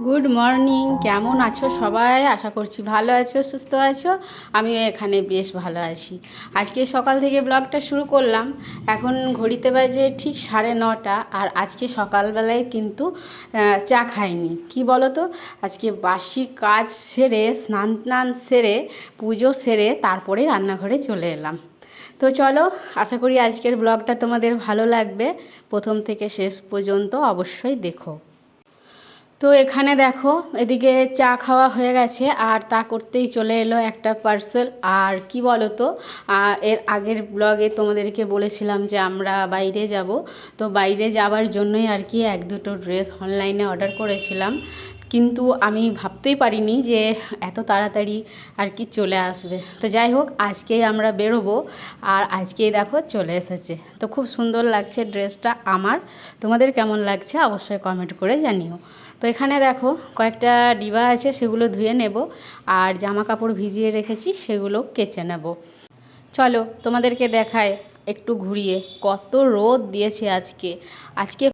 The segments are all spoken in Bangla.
গুড মর্নিং, কেমন আছো সবাই? আশা করছি ভালো আছো, সুস্থ আছো। আমিও এখানে বেশ ভালো আছি। আজকে সকাল থেকে ব্লগটা শুরু করলাম। এখন ঘড়িতে বাজে ঠিক 9:30, আর আজকে সকালবেলায় কিন্তু চা খাইনি। কি বলো তো, আজকে বাসি কাজ সেরে, স্নান টান সেরে, পুজো সেরে তারপরে রান্নাঘরে চলে এলাম। তো চলো, আশা করি আজকের ব্লগটা তোমাদের ভালো লাগবে। প্রথম থেকে শেষ পর্যন্ত অবশ্যই দেখো। তো এখানে দেখো, এদিকে চা খাওয়া হয়ে গেছে, আর তা করতেই চলে এলো একটা পার্সেল। আর কি বলো তো, এর আগের ব্লগে তোমাদেরকে বলেছিলাম যে আমরা বাইরে যাব। তো বাইরে যাওয়ার জন্যই আর কি এক দুটো ড্রেস অনলাইনে অর্ডার করেছিলাম, কিন্তু আমি ভাবতেই পারিনি যে এত তাড়াতাড়ি আর কি চলে আসবে। তো যাই হোক, আজকেই আমরা বেরোবো, আর আজকেই দেখো চলে এসেছে। তো খুব সুন্দর লাগছে ড্রেসটা আমার। তোমাদের কেমন লাগছে অবশ্যই কমেন্ট করে জানিও। তো এখানে দেখো কয়েকটা ডিবা আছে, সেগুলো ধুয়ে নেব, আর জামা কাপড় ভিজিয়ে রেখেছি সেগুলো কেচে নেব। চলো তোমাদেরকে দেখায় একটু ঘুরিয়ে, কত রোদ দিয়েছে আজকে। আজকে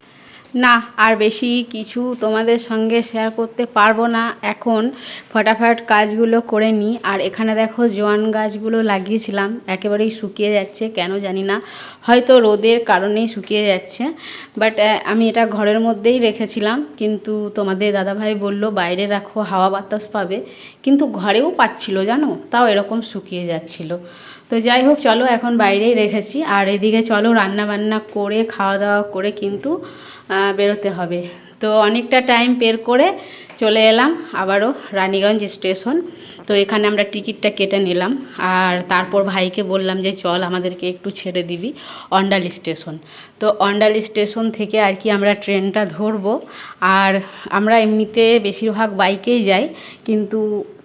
না, আর বেশি কিছু তোমাদের সঙ্গে শেয়ার করতে পারবো না এখন। ফটাফট কাজগুলো করে নিই। আর এখানে দেখো জোয়ান গাছগুলো লাগিয়েছিলাম, একেবারেই শুকিয়ে যাচ্ছে, কেন জানি না, হয়তো রোদের কারণেই শুকিয়ে যাচ্ছে। বাট আমি এটা ঘরের মধ্যেই রেখেছিলাম, কিন্তু তোমাদের দাদাভাই বলল বাইরে রাখো, হাওয়া বাতাস পাবে, কিন্তু ঘরেও পাচ্ছিল জানো, তাও এরকম শুকিয়ে যাচ্ছিল। তো যাই হোক, চলো এখন বাইরেই রেখেছি। আর এদিকে চলো রান্না বান্না করে খাওয়া দাওয়া করে কিন্তু বেরোতে হবে। তো অনেকটা টাইম বের করে চলে এলাম আবারও রানীগঞ্জ স্টেশন। তো এখানে আমরা টিকিটটা কেটে নিলাম, আর তারপর ভাইকে বললাম যে চল আমাদেরকে একটু ছেড়ে দিবি অন্ডাল স্টেশন। তো অন্ডাল স্টেশন থেকে আর কি আমরা ট্রেনটা ধরবো। আর আমরা এমনিতে বেশিরভাগ বাইকেই যাই, কিন্তু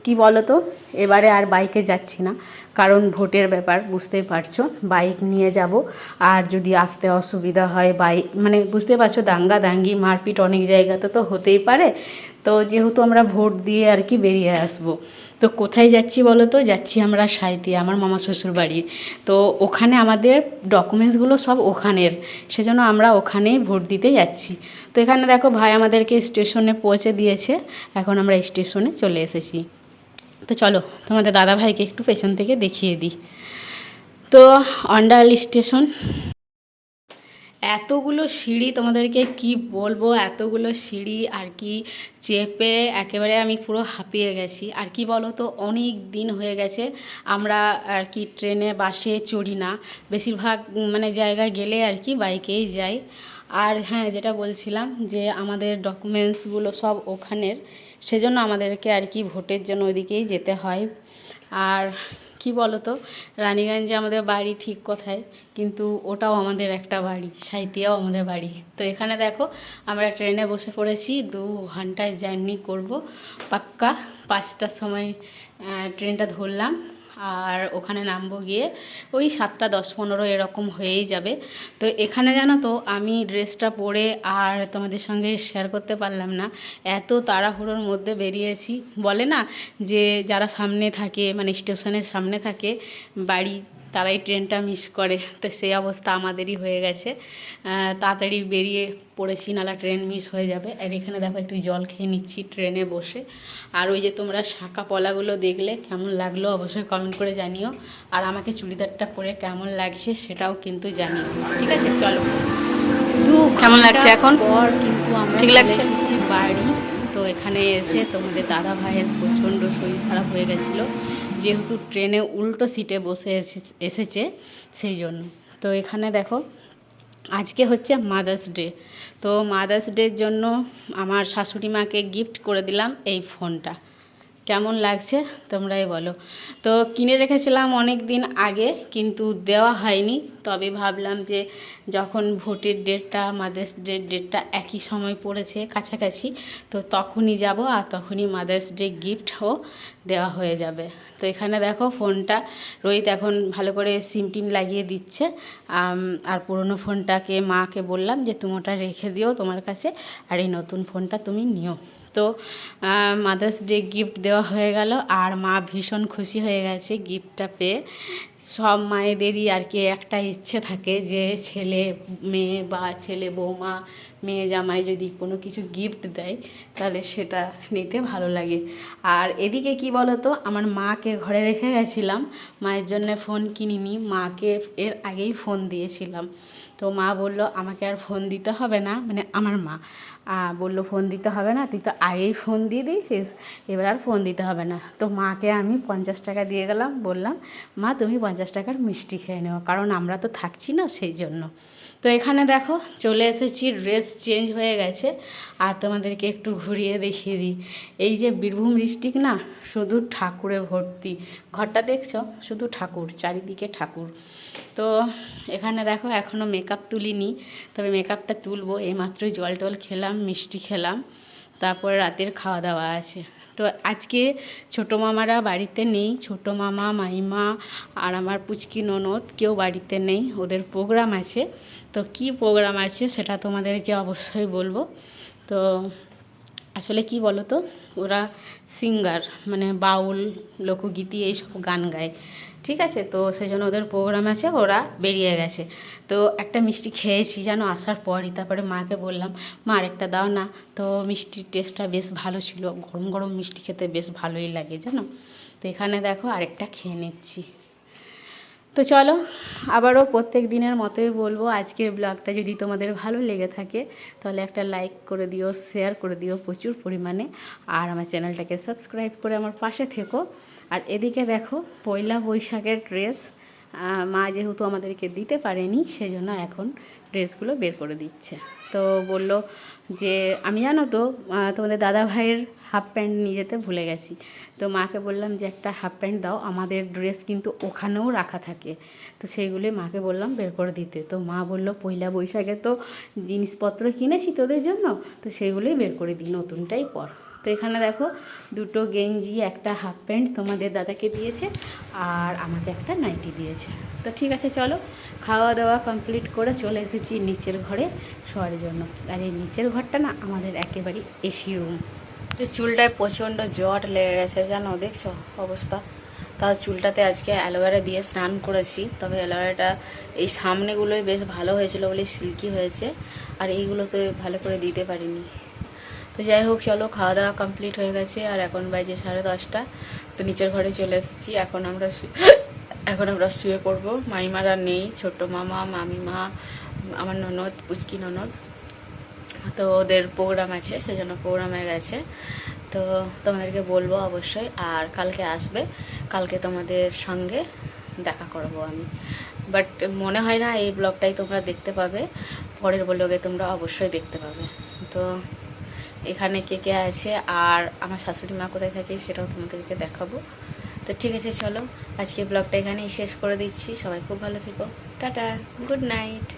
কি বলো তো, এবারে আর বাইকে যাচ্ছি না, কারণ ভোটের ব্যাপার বুঝতেই পারছো, বাইক নিয়ে যাব। আর যদি আসতে অসুবিধা হয়, বাইক মানে বুঝতে পারছো, দাঙ্গা দাঙ্গি মারপিট অনেক জায়গাতে তো হতেই পারে। তো যেহেতু আমরা ভোট দিয়ে আর কি বেরিয়ে আসব, তো কোথায় যাচ্ছি বলো তো, যাচ্ছি আমরা সাঁইথিয়া, আমার মামা শ্বশুর বাড়ি। তো ওখানে আমাদের ডকুমেন্টসগুলো সব ওখানের, সেজন্য আমরা ওখানেই ভোট দিতে যাচ্ছি। তো এখানে দেখো ভাই আমাদেরকে স্টেশনে পৌঁছে দিয়েছে, এখন আমরা স্টেশনে চলে এসেছি। তো চলো তোমাদের দাদা ভাইকে একটু পেছন থেকে দেখিয়ে দিই। তো অন্ডাল স্টেশন, এতগুলো সিঁড়ি, তোমাদেরকে কি বলবো, এতগুলো সিঁড়ি আর কি চেপে একেবারে আমি পুরো হাঁপিয়ে গেছি। আর কি বলো তো, অনেক দিন হয়ে গেছে আমরা আর কি ট্রেনে বাসে চড়ি না, বেশিরভাগ মানে জায়গায় গেলে আর কি বাইকেই যাই। আর হ্যাঁ, যেটা বলছিলাম যে আমাদের ডকুমেন্টসগুলো সব ওখানের, সেজন্য আমাদেরকে আর কি ভোটের জন্য ওইদিকেই যেতে হয়। আর কি বলো তো, রানীগঞ্জে আমাদের বাড়ি ঠিক কথায়, কিন্তু ওটাও আমাদের একটা বাড়ি, সাঁইথিয়াও আমাদের বাড়ি। তো এখানে দেখো আমরা ট্রেনে বসে পড়েছি, 2 ঘন্টায় জার্নি করব পাক্কা। 5টার সময় ট্রেনটা ধরলাম, আর ওখানে নামবো গিয়ে ওই 7টা 10-15 এরকম হয়েই যাবে। তো এখানে জানো তো, আমি ড্রেসটা পরে আর তোমাদের সঙ্গে শেয়ার করতে পারলাম না, এত তাড়াহুড়োর মধ্যে বেরিয়েছি। বলে না যে যারা সামনে থাকে, মানে স্টেশনের সামনে থাকে বাড়ি, তারাই ট্রেনটা মিস করে, তো সেই অবস্থা আমাদেরই হয়ে গেছে। তাড়াতাড়ি বেরিয়ে পড়েছি, নালা ট্রেন মিস হয়ে যাবে। আর এখানে দেখো একটু জল খেয়ে নিচ্ছি ট্রেনে বসে। আর ওই যে তোমরা শাঁকা পলাগুলো দেখলে কেমন লাগলো অবশ্যই কমেন্ট করে জানিও, আর আমাকে চুড়িদারটা পরে কেমন লাগছে সেটাও কিন্তু জানিও। ঠিক আছে, চলো। কেমন লাগছে এখন পর কিন্তু আমরা ঠিক লাগছে বাড়ি। তো এখানে এসে তোমাদের দাদা ভাইয়ের প্রচণ্ড শরীর খারাপ হয়ে গেছিলো, যেহেতু ট্রেনে উল্টো সিটে বসে এসেছে সেই জন্য। তো এখানে দেখো আজকে হচ্ছে মাদার্স ডে। তো মাদার্স ডের জন্য আমার শাশুড়ি মাকে গিফট করে দিলাম এই ফোনটা। কেমন লাগছে তোমরাই বলো। তো কিনে রেখেছিলাম অনেক দিন আগে, কিন্তু দেওয়া হয়নি। তবে ভাবলাম যে যখন ভোটের ডেটটা, মাদার্স ডের ডেটটা একই সময় পড়েছে কাছাকাছি, তো তখনই যাব, আর তখনই মাদার্স ডে গিফটও দেওয়া হয়ে যাবে। তো এখানে দেখো ফোনটা রোহিত এখন ভালো করে সিম টিম লাগিয়ে দিচ্ছে। আর পুরনো ফোনটাকে মাকে বললাম যে তুমি ওটা রেখে দিও তোমার কাছে, আর এই নতুন ফোনটা তুমি নিও। তো তো মাদার্স ডে গিফট দেওয়া হয়ে গেল, আর মা ভীষণ খুশি হয়ে গেছে গিফটটা পেয়ে। সব মায়েদেরই আর কি একটা ইচ্ছে থাকে যে ছেলে মেয়ে বা ছেলে বৌমা মেয়ে জামাই যদি কোনো কিছু গিফট দেয় তাহলে সেটা নিতে ভালো লাগে। আর এদিকে কি বলো তো, আমার মাকে ঘরে রেখে গেছিলাম, মায়ের জন্য ফোন কিনিনি, মাকে এর আগেই ফোন দিয়েছিলাম। তো মা বলল আমাকে আর ফোন দিতে হবে না, মানে আমার মা বলল ফোন দিতে হবে না, তুই তো আগেই ফোন দিয়ে দিয়েছিস, এবার আর ফোন দিতে হবে না। তো মাকে আমি 50 টাকা দিয়ে গেলাম, বললাম মা তুমি 50 টাকার মিষ্টি খেয়ে নেও, কারণ আমরা তো থাকছি না সেই জন্য। তো এখানে দেখো চলে এসেছি, ড্রেস চেঞ্জ হয়ে গেছে, আর তোমাদেরকে একটু ঘুরিয়ে দেখিয়ে দিই। এই যে বীরভূম ডিস্ট্রিক্ট না, শুধু ঠাকুরে ভর্তি, ঘরটা দেখছো শুধু ঠাকুর, চারিদিকে ঠাকুর। তো এখানে দেখো এখনও মেকআপ তুলিনি, তবে মেকআপটা তুলবো। এইমাত্রই জল টল খেলাম, মিষ্টি খেলাম, তারপর রাতের খাওয়া দাওয়া আছে। তো আজকে ছোটো মামারা বাড়িতে নেই, ছোটো মামা মাইমা আর আমার পুচকি ননদ কেউ বাড়িতে নেই, ওদের প্রোগ্রাম আছে। তো কি প্রোগ্রাম আছে সেটা তোমাদেরকে অবশ্যই বলবো। তো আসলে কি বলো তো, ওরা সিঙ্গার, মানে বাউল লোকগীতি এইসব গান গায়, ঠিক আছে। তো সেই জন্য ওদের প্রোগ্রাম আছে, ওরা বেরিয়ে গেছে। তো একটা মিষ্টি খেয়েছি জানো আসার পরই, তারপরে মাকে বললাম মা আরেকটা দাও না। তো মিষ্টির টেস্টটা বেশ ভালো ছিল, গরম গরম মিষ্টি খেতে বেশ ভালোই লাগে জানো। তো এখানে দেখো আরেকটা খেয়ে নিচ্ছি। তো চলো আবারও প্রত্যেক দিনের মতোই বলবো, আজকের ব্লগটা যদি তোমাদের ভালো লেগে থাকে তাহলে একটা লাইক করে দিও, শেয়ার করে দিও প্রচুর পরিমাণে, আর আমার চ্যানেলটাকে সাবস্ক্রাইব করে আমার পাশে থেকো। আর এদিকে দেখো পয়লা বৈশাখের ড্রেস মা যেহেতু আমাদেরকে দিতে পারেনি, সেজন্য এখন ড্রেসগুলো বের করে দিচ্ছে। তো বলল যে আমি জানো তো তোমাদের দাদা ভাইয়ের হাফ প্যান্ট নিয়ে যেতে ভুলে গেছি। তো মাকে বললাম যে একটা হাফ প্যান্ট দাও, আমাদের ড্রেস কিন্তু ওখানেও রাখা থাকে। তো সেইগুলি মাকে বললাম বের করে দিতে। তো মা বলল পয়লা বৈশাখে তো জিনিসপত্র কিনেছি তোদের জন্য, তো সেইগুলোই বের করে দিই, নতুনটাই পর। তো এখানে দেখো দুটো গেঞ্জি একটা হাফ প্যান্ট তোমাদের দাদাকে দিয়েছে, আর আমাকে একটা নাইটি দিয়েছে। তো ঠিক আছে চলো, খাওয়া দাওয়া কমপ্লিট করে চলে এসেছি নিচের ঘরে শোয়ার জন্য। আর এই নিচের ঘরটা না আমাদের একেবারে এসি রুম। চুলটায় প্রচণ্ড জট লেগে গেছে জানো, দেখছো অবস্থা। তাও চুলটাতে আজকে অ্যালোভেরা দিয়ে স্নান করেছি, তবে অ্যালোভেরাটা এই সামনেগুলোই বেশ ভালো হয়েছিল বলে সিল্কি হয়েছে, আর এইগুলোতে ভালো করে দিতে পারিনি। তো যাই হোক চলো, খাওয়া দাওয়া কমপ্লিট হয়ে গেছে, আর এখন বাজে 10:30। তো নিচের ঘরে চলে এসেছি, এখন আমরা শুয়ে পড়বো। মাইমারা নেই, ছোট মামা মামিমা আমার ননদ পুচকি ননদ, তো ওদের প্রোগ্রাম আছে সেজন্য প্রোগ্রামে গেছে। তো তোমাদেরকে বলবো অবশ্যই, আর কালকে আসবে, কালকে তোমাদের সঙ্গে দেখা করবো আমি। বাট মনে হয় না এই ব্লগটাই তোমরা দেখতে পাবে, পরের ব্লগে তোমরা অবশ্যই দেখতে পাবে। তো এখানে কে কে আছে আর আমার শাশুড়ি মা কোথায় থাকে সেটাও তোমাদেরকে দেখাবো। তো ঠিক আছে চলো, আজকে ব্লগটা এখানেই শেষ করে দিচ্ছি। সবাই খুব ভালো থেকো, টাটা, গুড নাইট।